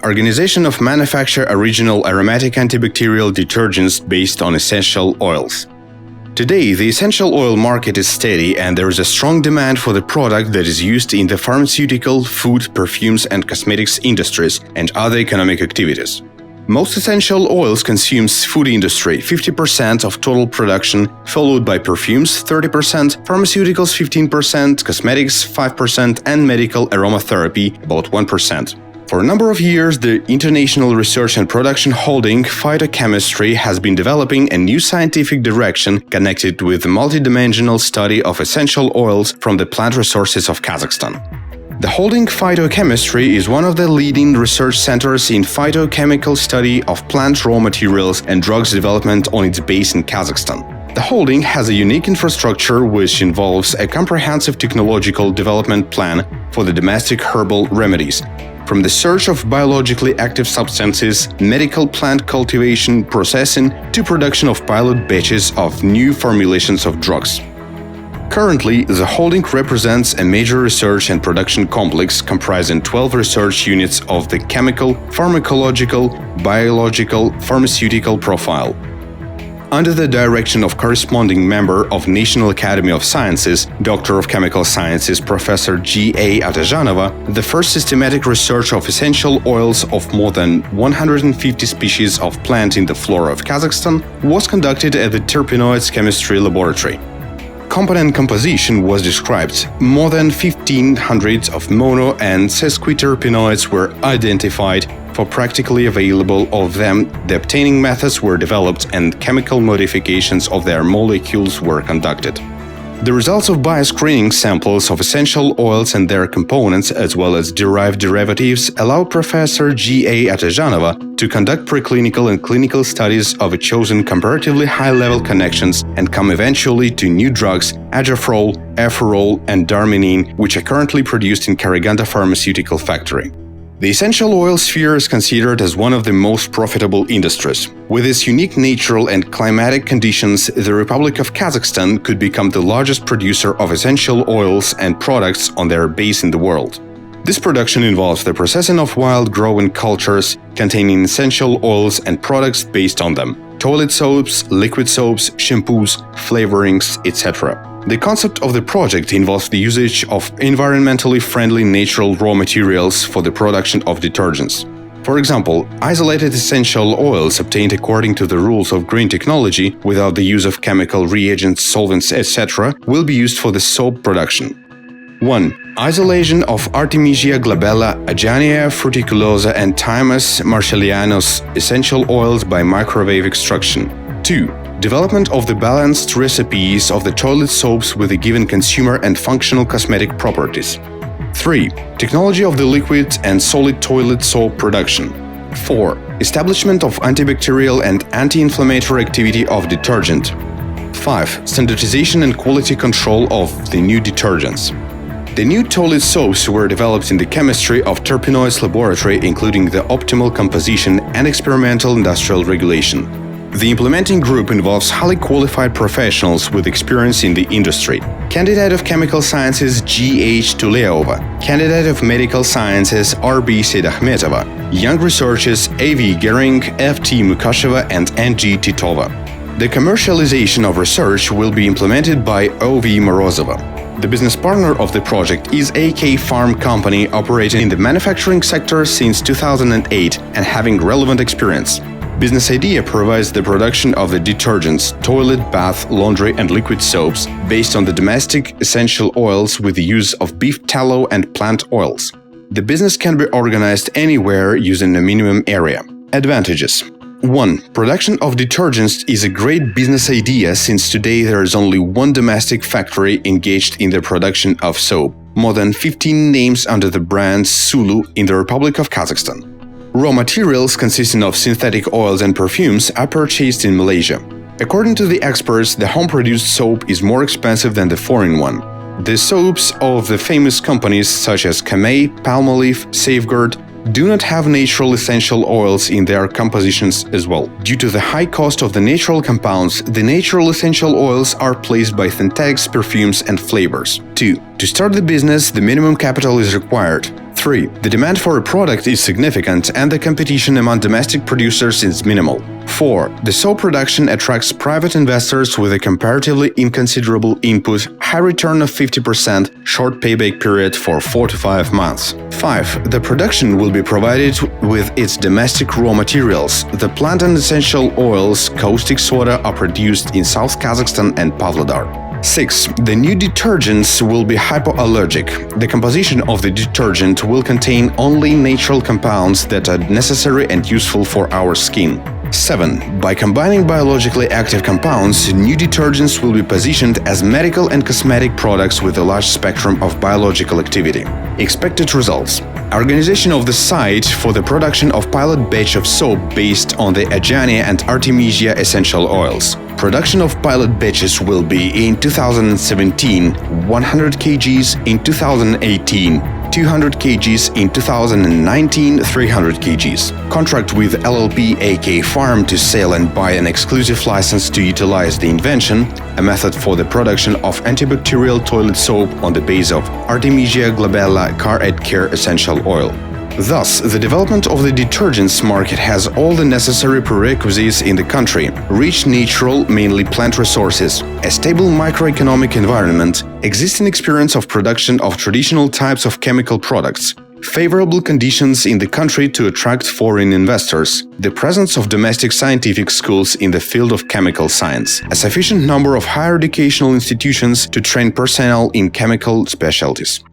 Organization of manufacture original aromatic antibacterial detergents based on essential oils. Today, the essential oil market is steady and there is a strong demand for the product that is used in the pharmaceutical, food, perfumes and cosmetics industries and other economic activities. Most essential oils consumes food industry, 50% of total production, followed by perfumes, 30%, pharmaceuticals, 15%, cosmetics, 5%, and medical aromatherapy, about 1%. For a number of years, the international research and production holding Phytochemistry has been developing a new scientific direction connected with the multidimensional study of essential oils from the plant resources of Kazakhstan. The holding Phytochemistry is one of the leading research centers in phytochemical study of plant raw materials and drugs development on its base in Kazakhstan. The holding has a unique infrastructure which involves a comprehensive technological development plan for the domestic herbal remedies, from the search of biologically active substances, medical plant cultivation, processing, to production of pilot batches of new formulations of drugs. Currently, the holding represents a major research and production complex comprising 12 research units of the chemical, pharmacological, biological, pharmaceutical profile. Under the direction of corresponding member of National Academy of Sciences, Doctor of Chemical Sciences Professor G.A. Atajanova, the first systematic research of essential oils of more than 150 species of plant in the flora of Kazakhstan was conducted at the Terpenoids Chemistry Laboratory. Component composition was described. More than 1,500 of mono and sesquiterpenoids were identified. For practically available of them, the obtaining methods were developed and chemical modifications of their molecules were conducted. The results of bioscreening samples of essential oils and their components, as well as derived derivatives, allow Professor G.A. Atajanova to conduct preclinical and clinical studies of a chosen comparatively high-level connections and come eventually to new drugs, agifrol, ephorol, and darminine, which are currently produced in Karaganda Pharmaceutical Factory. The essential oil sphere is considered as one of the most profitable industries. With its unique natural and climatic conditions, the Republic of Kazakhstan could become the largest producer of essential oils and products on their base in the world. This production involves the processing of wild-growing cultures containing essential oils and products based on them: toilet soaps, liquid soaps, shampoos, flavorings, etc. The concept of the project involves the usage of environmentally friendly natural raw materials for the production of detergents. For example, isolated essential oils obtained according to the rules of green technology without the use of chemical reagents, solvents, etc. will be used for the soap production. 1. Isolation of Artemisia glabella, Ajanea fruticulosa and Thymus marshallianus essential oils by microwave extraction. 2. Development of the balanced recipes of the toilet soaps with a given consumer and functional cosmetic properties. 3. Technology of the liquid and solid toilet soap production. 4. Establishment of antibacterial and anti-inflammatory activity of detergent. 5. Standardization and quality control of the new detergents. The new toilet soaps were developed in the chemistry of Terpenoids Laboratory, including the optimal composition and experimental industrial regulation. The implementing group involves highly qualified professionals with experience in the industry. Candidate of Chemical Sciences G.H. Tuleova, Candidate of Medical Sciences R.B. Sedahmetova, Young Researchers A.V. Gering, F.T. Mukasheva and N.G. Titova. The commercialization of research will be implemented by O.V. Morozova. The business partner of the project is AK Farm Company, operating in the manufacturing sector since 2008 and having relevant experience. Business idea provides the production of the detergents, toilet, bath, laundry and liquid soaps based on the domestic essential oils with the use of beef tallow and plant oils. The business can be organized anywhere using a minimum area. Advantages: 1. Production of detergents is a great business idea since today there is only one domestic factory engaged in the production of soap. More than 15 names under the brand Sulu in the Republic of Kazakhstan. Raw materials consisting of synthetic oils and perfumes are purchased in Malaysia. According to the experts, the home-produced soap is more expensive than the foreign one. The soaps of the famous companies such as Camay, Palmolive, Safeguard do not have natural essential oils in their compositions as well. Due to the high cost of the natural compounds, the natural essential oils are placed by synthetics, perfumes and flavors. 2. To start the business, the minimum capital is required. 3. The demand for a product is significant and the competition among domestic producers is minimal. 4. The soap production attracts private investors with a comparatively inconsiderable input, high return of 50%, short payback period for 4 to 5 months. 5. The production will be provided with its domestic raw materials. The plant and essential oils, caustic soda are produced in South Kazakhstan and Pavlodar. 6. The new detergents will be hypoallergic. The composition of the detergent will contain only natural compounds that are necessary and useful for our skin. 7. By combining biologically active compounds, new detergents will be positioned as medical and cosmetic products with a large spectrum of biological activity. Expected results. Organization of the site for the production of pilot batch of soap based on the Ajania and Artemisia essential oils. Production of pilot batches will be in 2017, 100 kgs in 2018, 200 kgs in 2019, 300 kgs. Contract with LLP AK Farm to sell and buy an exclusive license to utilize the invention, a method for the production of antibacterial toilet soap on the base of Artemisia glabella Car & Care essential oil. Thus, the development of the detergents market has all the necessary prerequisites in the country: rich natural, mainly plant resources, a stable microeconomic environment, existing experience of production of traditional types of chemical products, favorable conditions in the country to attract foreign investors, the presence of domestic scientific schools in the field of chemical science, a sufficient number of higher educational institutions to train personnel in chemical specialties.